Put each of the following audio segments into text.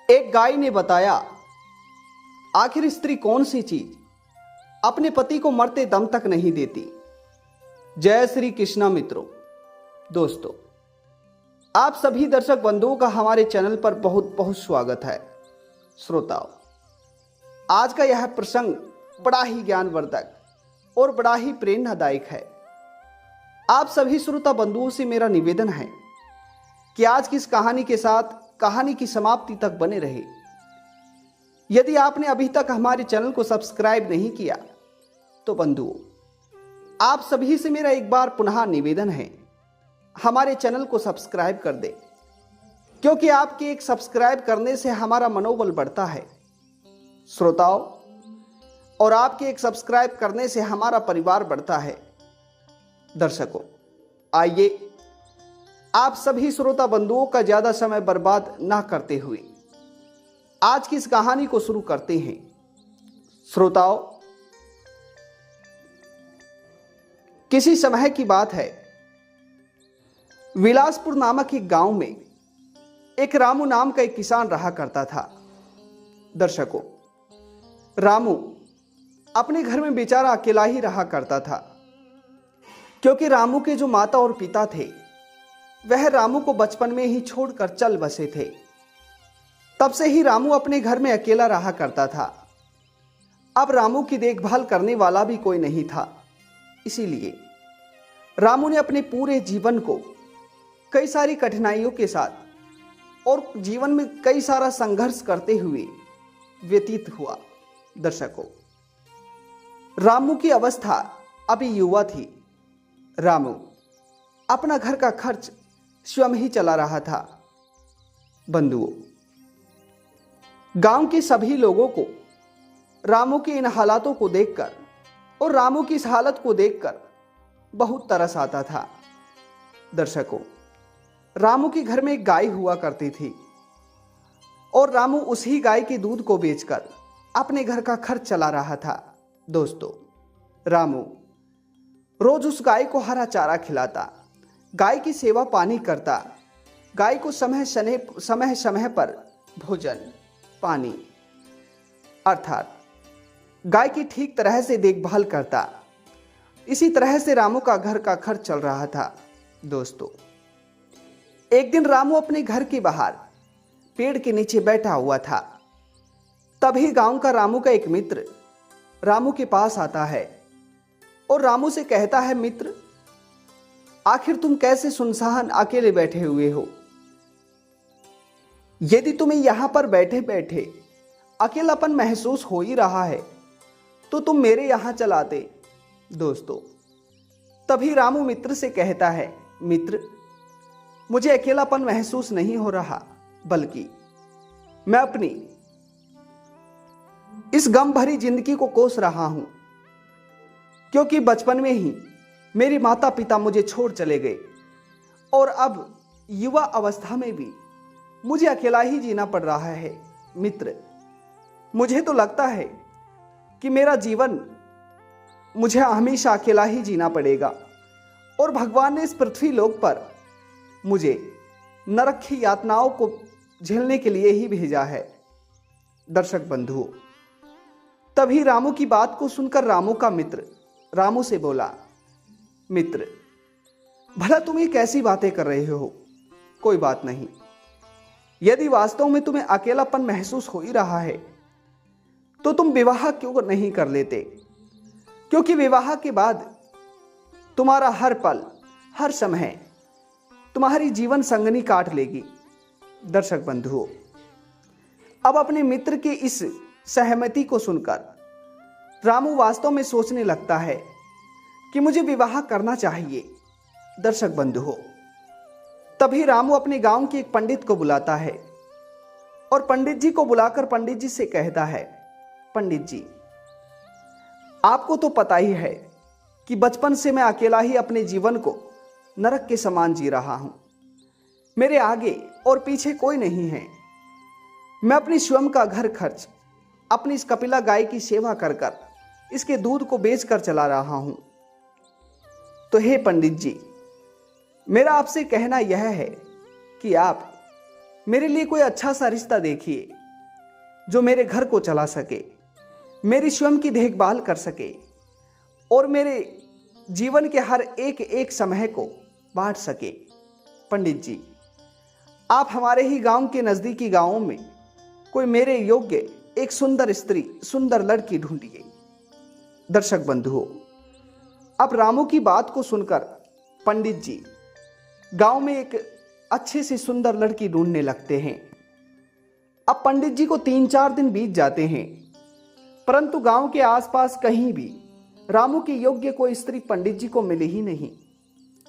एक गाय ने बताया, आखिर स्त्री कौन सी चीज अपने पति को मरते दम तक नहीं देती। जय श्री कृष्णा मित्रों। दोस्तों, आप सभी दर्शक बंधुओं का हमारे चैनल पर बहुत बहुत स्वागत है। श्रोताओं, आज का यह प्रसंग बड़ा ही ज्ञानवर्धक और बड़ा ही प्रेरणादायक है। आप सभी श्रोता बंधुओं से मेरा निवेदन है कि आज की इस कहानी के साथ कहानी की समाप्ति तक बने रहे। यदि आपने अभी तक हमारे चैनल को सब्सक्राइब नहीं किया तो बंधुओं, आप सभी से मेरा एक बार पुनः निवेदन है, हमारे चैनल को सब्सक्राइब कर दें, क्योंकि आपके एक सब्सक्राइब करने से हमारा मनोबल बढ़ता है श्रोताओं, और आपके एक सब्सक्राइब करने से हमारा परिवार बढ़ता है। दर्शकों, आइए आप सभी श्रोता बंधुओं का ज्यादा समय बर्बाद ना करते हुए आज की इस कहानी को शुरू करते हैं। श्रोताओं, किसी समय की बात है, विलासपुर नामक एक गांव में एक रामू नाम का एक किसान रहा करता था। दर्शकों, रामू अपने घर में बेचारा अकेला ही रहा करता था, क्योंकि रामू के जो माता और पिता थे वह रामू को बचपन में ही छोड़कर चल बसे थे। तब से ही रामू अपने घर में अकेला रहा करता था। अब रामू की देखभाल करने वाला भी कोई नहीं था, इसीलिए रामू ने अपने पूरे जीवन को कई सारी कठिनाइयों के साथ और जीवन में कई सारा संघर्ष करते हुए व्यतीत हुआ। दर्शकों, रामू की अवस्था अभी युवा थी। रामू अपना घर का खर्च स्वयं ही चला रहा था। बंधुओं, गांव के सभी लोगों को रामू के इन हालातों को देखकर और रामू की इस हालत को देखकर बहुत तरस आता था। दर्शकों, रामू के घर में एक गाय हुआ करती थी और रामू उसी गाय के दूध को बेचकर अपने घर का खर्च चला रहा था। दोस्तों, रामू रोज उस गाय को हरा चारा खिलाता, गाय की सेवा पानी करता, गाय को समय समय पर भोजन पानी अर्थात गाय की ठीक तरह से देखभाल करता। इसी तरह से रामू का घर का खर्च चल रहा था। दोस्तों, एक दिन रामू अपने घर के बाहर पेड़ के नीचे बैठा हुआ था। तभी गांव का रामू का एक मित्र रामू के पास आता है और रामू से कहता है, मित्र, आखिर तुम कैसे सुनसान अकेले बैठे हुए हो? यदि तुम्हें यहां पर बैठे बैठे अकेलापन महसूस हो ही रहा है तो तुम मेरे यहां चलाते। दोस्तों, तभी रामू मित्र से कहता है, मित्र, मुझे अकेलापन महसूस नहीं हो रहा, बल्कि मैं अपनी इस गम भरी जिंदगी को कोस रहा हूं, क्योंकि बचपन में ही मेरे माता पिता मुझे छोड़ चले गए और अब युवा अवस्था में भी मुझे अकेला ही जीना पड़ रहा है। मित्र, मुझे तो लगता है कि मेरा जीवन मुझे हमेशा अकेला ही जीना पड़ेगा और भगवान ने इस पृथ्वी लोक पर मुझे नरक की यातनाओं को झेलने के लिए ही भेजा है। दर्शक बंधुओं, तभी रामू की बात को सुनकर रामू का मित्र रामू से बोला, मित्र, भला तुम ये कैसी बातें कर रहे हो? कोई बात नहीं, यदि वास्तव में तुम्हें अकेलापन महसूस हो ही रहा है तो तुम विवाह क्यों नहीं कर लेते? क्योंकि विवाह के बाद तुम्हारा हर पल हर समय तुम्हारी जीवन संगनी काट लेगी। दर्शक बंधुओं, अब अपने मित्र की इस सहमति को सुनकर रामू वास्तव में सोचने लगता है कि मुझे विवाह करना चाहिए। दर्शक बंधुओं, तभी रामू अपने गांव के एक पंडित को बुलाता है और पंडित जी को बुलाकर पंडित जी से कहता है, पंडित जी, आपको तो पता ही है कि बचपन से मैं अकेला ही अपने जीवन को नरक के समान जी रहा हूं। मेरे आगे और पीछे कोई नहीं है। मैं अपनी स्वयं का घर खर्च अपनी इस कपिला गाय की सेवा कर कर इसके दूध को बेचकर चला रहा हूं। तो हे पंडित जी, मेरा आपसे कहना यह है कि आप मेरे लिए कोई अच्छा सा रिश्ता देखिए जो मेरे घर को चला सके, मेरी स्वयं की देखभाल कर सके और मेरे जीवन के हर एक एक समय को बांट सके। पंडित जी, आप हमारे ही गांव के नज़दीकी गांवों में कोई मेरे योग्य एक सुंदर स्त्री, सुंदर लड़की ढूंढिए। दर्शक बंधुओं, अब रामू की बात को सुनकर पंडित जी गांव में एक अच्छी सी सुंदर लड़की ढूंढने लगते हैं। अब पंडित जी को 3-4 दिन बीत जाते हैं, परंतु गांव के आसपास कहीं भी रामू की योग्य कोई स्त्री पंडित जी को मिली ही नहीं।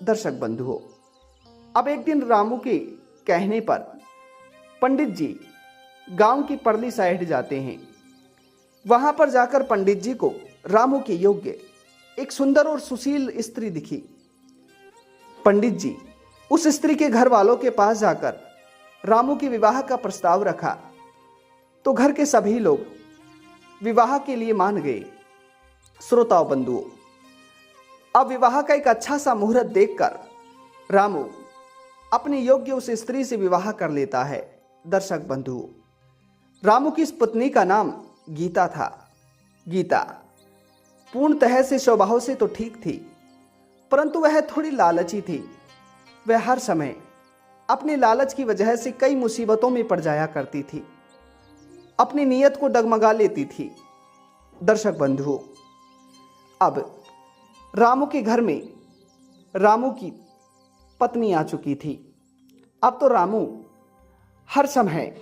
दर्शक बंधुओं, अब एक दिन रामू के कहने पर पंडित जी गांव की परली साइड जाते हैं। वहां पर जाकर पंडित जी को रामू के योग्य एक सुंदर और सुशील स्त्री दिखी। पंडित जी उस स्त्री के घर वालों के पास जाकर रामू के विवाह का प्रस्ताव रखा तो घर के सभी लोग विवाह के लिए मान गए। श्रोताओं बंधुओं, अब विवाह का एक अच्छा सा मुहूर्त देखकर रामू अपने योग्य उस स्त्री से विवाह कर लेता है। दर्शक बंधुओं, रामू की इस पत्नी का नाम गीता था। गीता पूर्णतः से स्वभाव से तो ठीक थी, परंतु वह थोड़ी लालची थी। वह हर समय अपने लालच की वजह से कई मुसीबतों में पड़ जाया करती थी, अपनी नीयत को डगमगा लेती थी। दर्शक बंधुओं, अब रामू के घर में रामू की पत्नी आ चुकी थी। अब तो रामू हर समय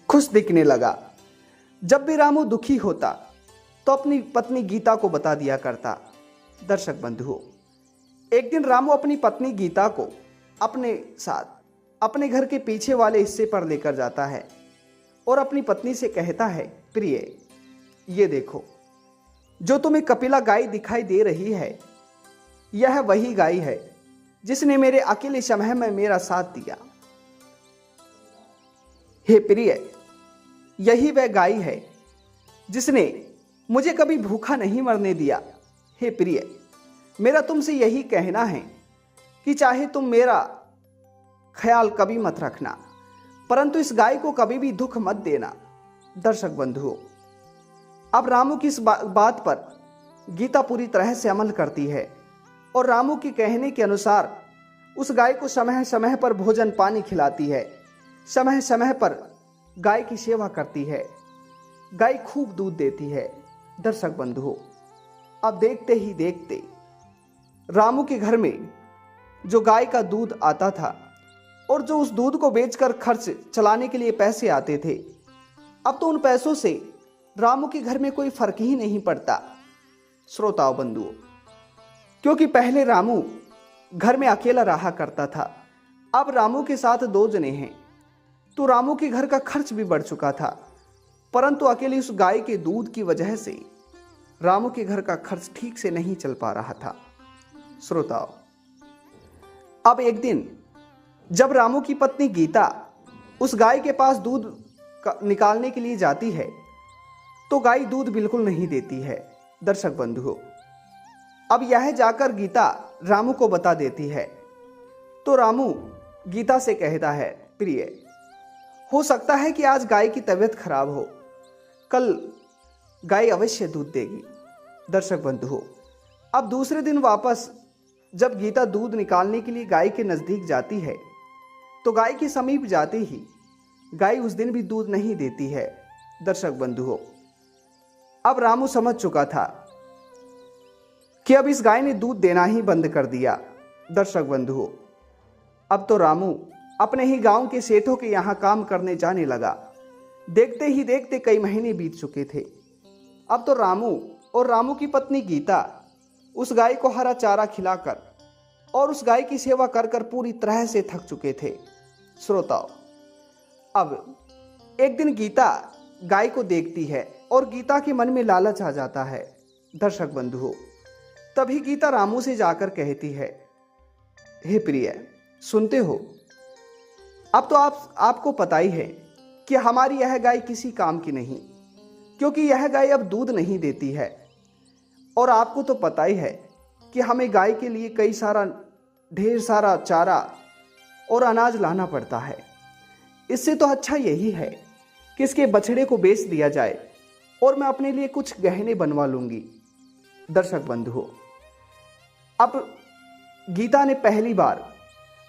खुश दिखने लगा। जब भी रामू दुखी होता तो अपनी पत्नी गीता को बता दिया करता। दर्शक बंधुओं, एक दिन रामू अपनी पत्नी गीता को अपने साथ अपने घर के पीछे वाले हिस्से पर लेकर जाता है और अपनी पत्नी से कहता है, प्रिय, ये देखो, जो तुम्हें कपिला गाय दिखाई दे रही है, यह वही गाय है जिसने मेरे अकेले समय में मेरा साथ दिया। हे प्रिय, यही वह गाय है जिसने मुझे कभी भूखा नहीं मरने दिया। हे प्रिय, मेरा तुमसे यही कहना है कि चाहे तुम मेरा ख्याल कभी मत रखना, परंतु इस गाय को कभी भी दुख मत देना। दर्शक बंधुओं, अब रामू की इस बात पर गीता पूरी तरह से अमल करती है और रामू के कहने के अनुसार उस गाय को समय समय पर भोजन पानी खिलाती है, समय समय पर गाय की सेवा करती है। गाय खूब दूध देती है। दर्शक बंधुओं, अब देखते ही देखते रामू के घर में जो गाय का दूध आता था और जो उस दूध को बेचकर खर्च चलाने के लिए पैसे आते थे, अब तो उन पैसों से रामू के घर में कोई फर्क ही नहीं पड़ता। श्रोताओं बंधुओं, क्योंकि पहले रामू घर में अकेला रहा करता था, अब रामू के साथ 2 जने हैं, तो रामू के घर का खर्च भी बढ़ चुका था, परंतु अकेली उस गाय के दूध की वजह से रामू के घर का खर्च ठीक से नहीं चल पा रहा था। श्रोताओं, अब एक दिन जब रामू की पत्नी गीता उस गाय के पास दूध निकालने के लिए जाती है तो गाय दूध बिल्कुल नहीं देती है। दर्शक बंधुओं, अब यह जाकर गीता रामू को बता देती है तो रामू गीता से कहता है, प्रिय, हो सकता है कि आज गाय की तबीयत खराब हो, कल गाय अवश्य दूध देगी। दर्शक बंधुओं, अब दूसरे दिन वापस जब गीता दूध निकालने के लिए गाय के नज़दीक जाती है तो गाय के समीप जाते ही गाय उस दिन भी दूध नहीं देती है। दर्शक बंधुओं, अब रामू समझ चुका था कि अब इस गाय ने दूध देना ही बंद कर दिया। दर्शक बंधुओं, अब तो रामू अपने ही गांव के सेठों के यहाँ काम करने जाने लगा। देखते ही देखते कई महीने बीत चुके थे। अब तो रामू और रामू की पत्नी गीता उस गाय को हरा चारा खिलाकर और उस गाय की सेवा कर कर पूरी तरह से थक चुके थे। श्रोताओ, अब एक दिन गीता गाय को देखती है और गीता के मन में लालच आ जाता है। दर्शक बंधुओं, तभी गीता रामू से जाकर कहती है, हे प्रिय, सुनते हो, अब तो आपको पता ही है कि हमारी यह गाय किसी काम की नहीं, क्योंकि यह गाय अब दूध नहीं देती है। और आपको तो पता ही है कि हमें गाय के लिए ढेर सारा चारा और अनाज लाना पड़ता है। इससे तो अच्छा यही है कि इसके बछड़े को बेच दिया जाए और मैं अपने लिए कुछ गहने बनवा लूंगी। दर्शक बंधुओं, अब गीता ने पहली बार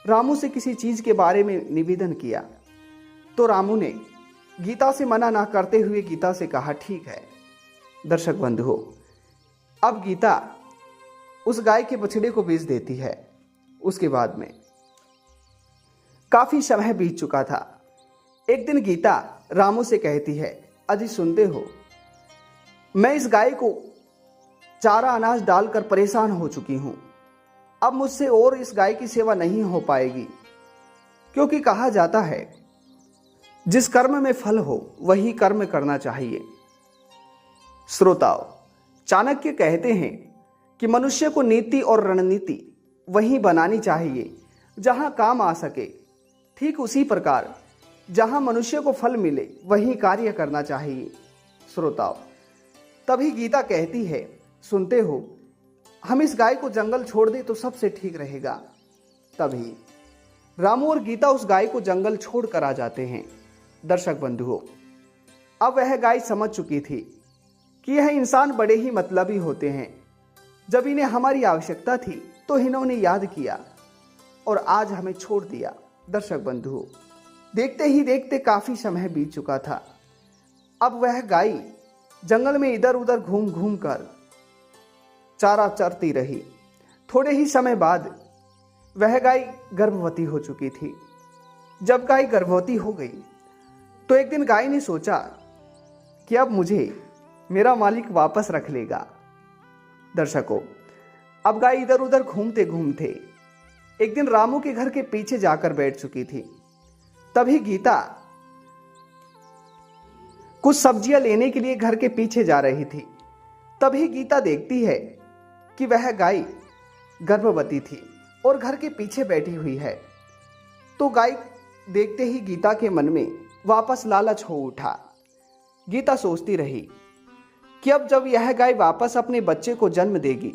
रामू से किसी चीज के बारे में निवेदन किया तो रामू ने गीता से मना ना करते हुए गीता से कहा, ठीक है। दर्शक बंधुओं, अब गीता उस गाय के बछड़े को बेच देती है। उसके बाद में काफी समय बीत चुका था। एक दिन गीता रामू से कहती है, अजी सुनते हो, मैं इस गाय को चारा अनाज डालकर परेशान हो चुकी हूं। अब मुझसे और इस गाय की सेवा नहीं हो पाएगी, क्योंकि कहा जाता है जिस कर्म में फल हो वही कर्म करना चाहिए। श्रोताओ, चाणक्य कहते हैं कि मनुष्य को नीति और रणनीति वहीं बनानी चाहिए जहां काम आ सके। ठीक उसी प्रकार जहां मनुष्य को फल मिले वहीं कार्य करना चाहिए। श्रोताओ, तभी गीता कहती है, सुनते हो, हम इस गाय को जंगल छोड़ दें तो सबसे ठीक रहेगा। तभी रामू और गीता उस गाय को जंगल छोड़कर आ जाते हैं। दर्शक बंधुओं, अब वह गाय समझ चुकी थी कि यह इंसान बड़े ही मतलबी होते हैं। जब इन्हें हमारी आवश्यकता थी तो इन्होंने याद किया और आज हमें छोड़ दिया। दर्शक बंधुओं, देखते ही देखते काफी समय बीत चुका था। अब वह गाय जंगल में इधर उधर घूम घूम कर चारा चरती रही। थोड़े ही समय बाद वह गाय गर्भवती हो चुकी थी। जब गाय गर्भवती हो गई तो एक दिन गाय ने सोचा कि अब मुझे मेरा मालिक वापस रख लेगा। दर्शकों, अब गाय इधर उधर घूमते घूमते एक दिन रामू के घर के पीछे जाकर बैठ चुकी थी। तभी गीता कुछ सब्जियां लेने के लिए घर के पीछे जा रही थी। तभी गीता देखती है कि वह गाय गर्भवती थी और घर के पीछे बैठी हुई है। तो गाय देखते ही गीता के मन में वापस लालच हो उठा। गीता सोचती रही कि अब जब यह गाय वापस अपने बच्चे को जन्म देगी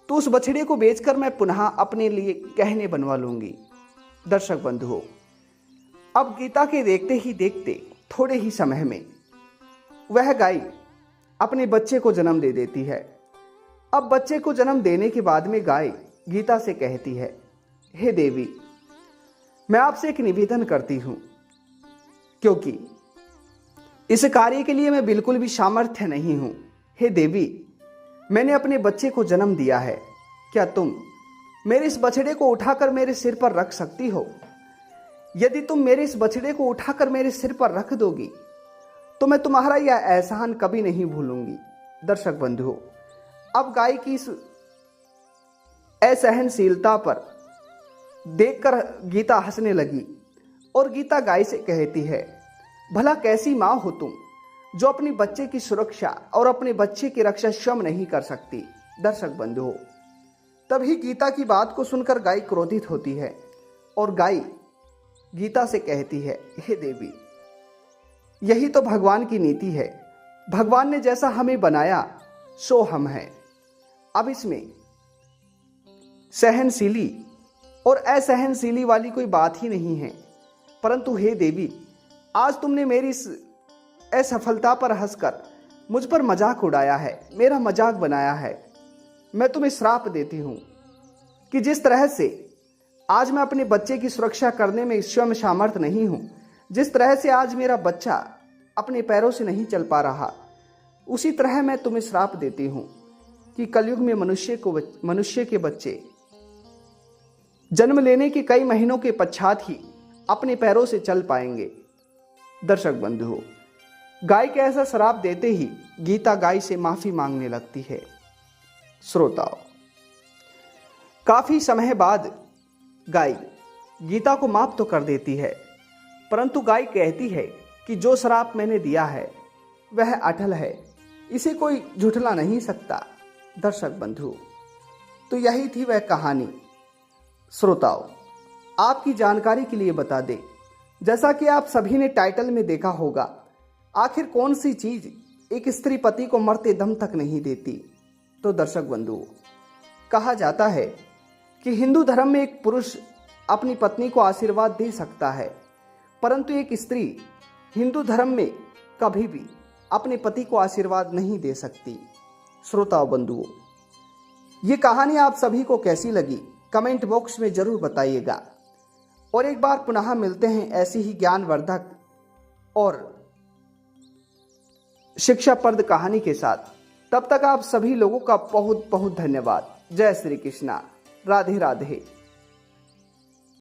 तो उस बछड़े को बेचकर मैं पुनः अपने लिए गहने बनवा लूंगी। दर्शक बंधुओं, अब गीता के देखते ही देखते थोड़े ही समय में वह गाय अपने बच्चे को जन्म दे देती है। अब बच्चे को जन्म देने के बाद में गाय गीता से कहती है, हे देवी, मैं आपसे एक निवेदन करती हूं, क्योंकि इस कार्य के लिए मैं बिल्कुल भी सामर्थ्य नहीं हूं। हे देवी, मैंने अपने बच्चे को जन्म दिया है, क्या तुम मेरे इस बछड़े को उठाकर मेरे सिर पर रख सकती हो? यदि तुम मेरे इस बछड़े को उठाकर मेरे सिर पर रख दोगी तो मैं तुम्हारा यह एहसान कभी नहीं भूलूंगी। दर्शक बंधुओं, अब गाय की इस असहनशीलता पर देखकर गीता हंसने लगी और गीता गाय से कहती है, भला कैसी मां हो तुम जो अपने बच्चे की सुरक्षा और अपने बच्चे की रक्षा स्वयं नहीं कर सकती। दर्शक बंधुओं, तभी गीता की बात को सुनकर गाय क्रोधित होती है और गाय गीता से कहती है, हे देवी, यही तो भगवान की नीति है। भगवान ने जैसा हमें बनाया सो हम हैं। अब इसमें सहनशीली और असहनशीली वाली कोई बात ही नहीं है। परंतु हे देवी, आज तुमने मेरी इस असफलता पर हंसकर मुझ पर मजाक उड़ाया है, मेरा मजाक बनाया है। मैं तुम्हें श्राप देती हूं कि जिस तरह से आज मैं अपने बच्चे की सुरक्षा करने में स्वयं सामर्थ नहीं हूं, जिस तरह से आज मेरा बच्चा अपने पैरों से नहीं चल पा रहा, उसी तरह मैं तुम्हें श्राप देती हूं कि कलयुग में मनुष्य के बच्चे जन्म लेने के कई महीनों के पश्चात ही अपने पैरों से चल पाएंगे। दर्शक बंधुओं, गाय के ऐसा श्राप देते ही गीता गाय से माफी मांगने लगती है। श्रोताओं, काफी समय बाद गाय गीता को माफ तो कर देती है, परंतु गाय कहती है कि जो श्राप मैंने दिया है वह अटल है, इसे कोई झुठला नहीं सकता। दर्शक बंधु, तो यही थी वह कहानी। श्रोताओं, आपकी जानकारी के लिए बता दें, जैसा कि आप सभी ने टाइटल में देखा होगा, आखिर कौन सी चीज एक स्त्री पति को मरते दम तक नहीं देती? तो दर्शक बंधुओं, कहा जाता है कि हिंदू धर्म में एक पुरुष अपनी पत्नी को आशीर्वाद दे सकता है, परंतु एक स्त्री हिंदू धर्म में कभी भी अपने पति को आशीर्वाद नहीं दे सकती। श्रोताओं बंधुओं, ये कहानी आप सभी को कैसी लगी कमेंट बॉक्स में जरूर बताइएगा। और एक बार पुनः मिलते हैं ऐसी ही ज्ञानवर्धक और शिक्षाप्रद कहानी के साथ। तब तक आप सभी लोगों का बहुत बहुत धन्यवाद। जय श्री कृष्णा, राधे राधे।